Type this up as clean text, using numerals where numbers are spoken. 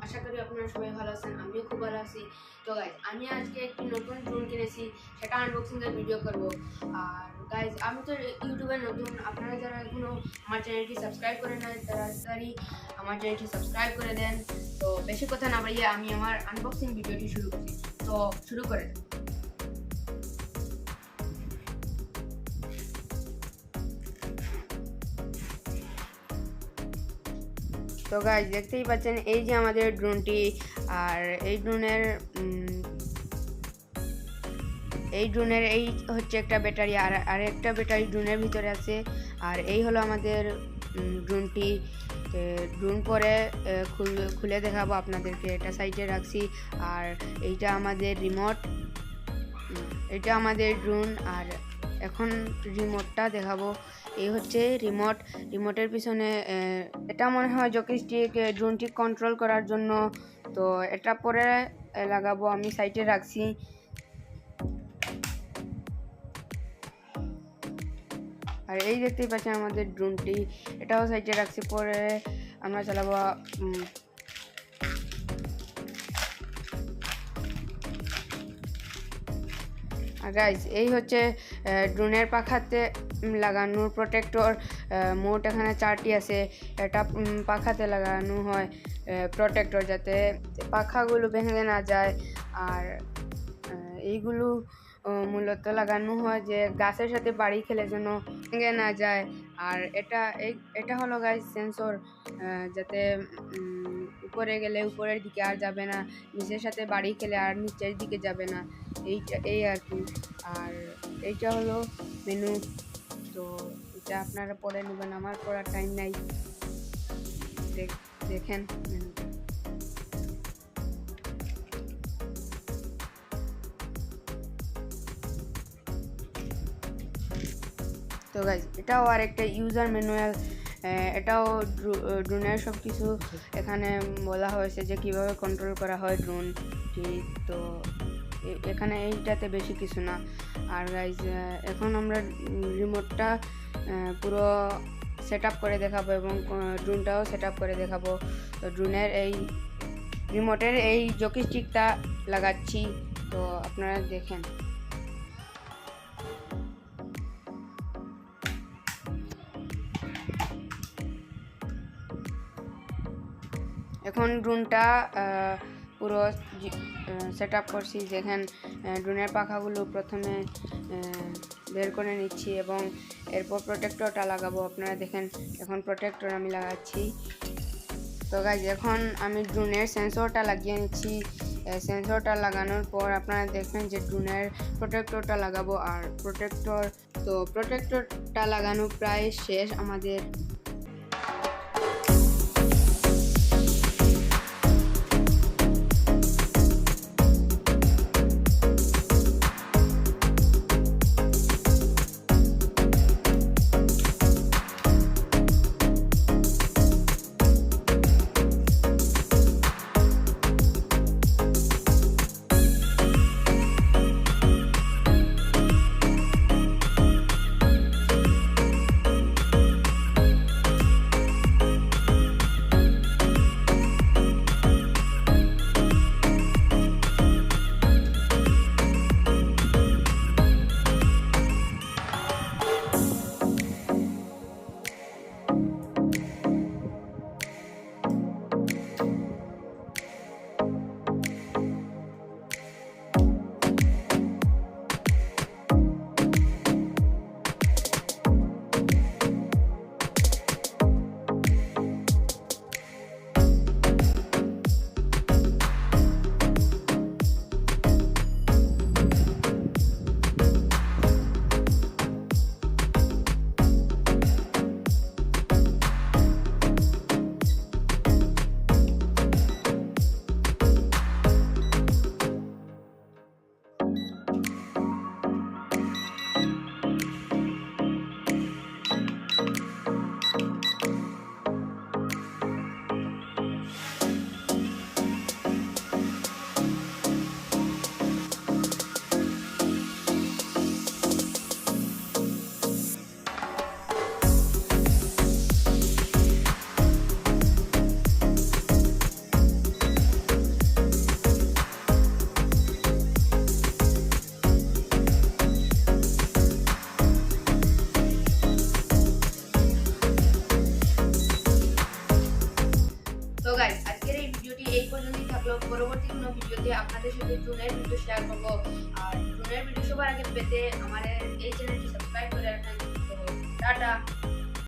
আশা করি আপনারা সবাই ভালো আছেন, আমিও খুব ভালো আছি। তো গাইজ, আমি আজকে একটি নতুন ড্রোন কিনেছি, সেটা আনবক্সিংয়ের ভিডিও করব। আর গাইজ, আমি তো ইউটিউবে নতুন, আপনারা যারা এখনও আমার চ্যানেলটি সাবস্ক্রাইব করে নেন তাড়াতাড়ি আমার চ্যানেলটি সাবস্ক্রাইব করে দেন। তো বেশি কথা না বাড়িয়ে আমি আমার আনবক্সিং ভিডিওটি শুরু করছি। তো শুরু করে দেন। তো গাইজ, দেখতেই পাচ্ছেন এই যে আমাদের ড্রোনটি। আর এই ড্রোনের এই হচ্ছে একটা ব্যাটারি, আর একটা ব্যাটারি ড্রোনের ভিতরে আছে। আর এই হলো আমাদের ড্রোনটি। ড্রোন পরে খুলে দেখাবো আপনাদেরকে, এটা সাইডে রাখছি। আর এইটা আমাদের রিমোট, এটা আমাদের ড্রোন। আর এখন রিমোটটা দেখাবো। এই হচ্ছে রিমোটের পিছনে এটা মনে হয় জয়স্টিক, ড্রোনটি কন্ট্রোল করার জন্য। তো এটা পরে লাগাবো, আমি সাইডে রাখছি। আর এই দেখতেই পাচ্ছেন আমাদের ড্রোনটি, এটাও সাইডে রাখছি, পরে আমরা চালাবো। আর গাইস, এই হচ্ছে ড্রোনের পাখাতে লাগানোর প্রোটেক্টর। মোট এখানে 4টি আছে। এটা পাখাতে লাগানো হয় প্রোটেক্টর, যাতে পাখাগুলো ভেঙে না যায়। আর এইগুলো মূলত লাগানো হয় যে গাছের সাথে বাড়ি খেলে যেন ভেঙে না যায়। আর এটা হলো গাইস সেন্সর, যাতে উপরে গেলে উপরের দিকে আর যাবে না, নিচের সাথে বাড়ি খেলে আর নিচের দিকে যাবে না, এই আর কি। আর এইটা হলো মেনু। তো এটা আপনারা পরে নেবেন, আমার পড়ার টাইম নাই। দেখেন মেনুটা। তো গাইজ, এটাও আর একটা ইউজার ম্যানুয়াল। এটাও ড্রোনের সব কিছু এখানে বলা হয়েছে যে কিভাবে কন্ট্রোল করা হয় ড্রোনটি। তো এখানে এইটাতে বেশি কিছু না। আর গাইজ, এখন আমরা রিমোটটা পুরো সেট আপ করে দেখাবো এবং ড্রোনটাও সেট আপ করে দেখাবো। তো ড্রোনের এই রিমোটের এই জয়স্টিকটা লাগাচ্ছি, তো আপনারা দেখেন। এখন ড্রোনটা পুরো সেট আপ করছি। দেখেন, ড্রোনের পাখাগুলো প্রথমে বের করে নিচ্ছি এবং এরপর প্রোটেক্টরটা লাগাবো। আপনারা দেখেন, এখন প্রোটেক্টর আমি লাগাচ্ছি। তো গাইজ, এখন আমি ড্রোনের সেন্সরটা লাগিয়ে নিচ্ছি। সেন্সরটা লাগানোর পর আপনারা দেখবেন যে ড্রোনের প্রোটেক্টরটা লাগাবো। আর প্রোটেক্টরটা লাগানো প্রায় শেষ আমাদের। পরবর্তী কোনো ভিডিওতে আপনাদের সাথে ড্রোনের ভিডিও শেয়ার করবো। আর ড্রোনের ভিডিও সবার আগে পেতে আমাদের এই চ্যানেলটি সাবস্ক্রাইব করে রাখবেন। তো টাটা।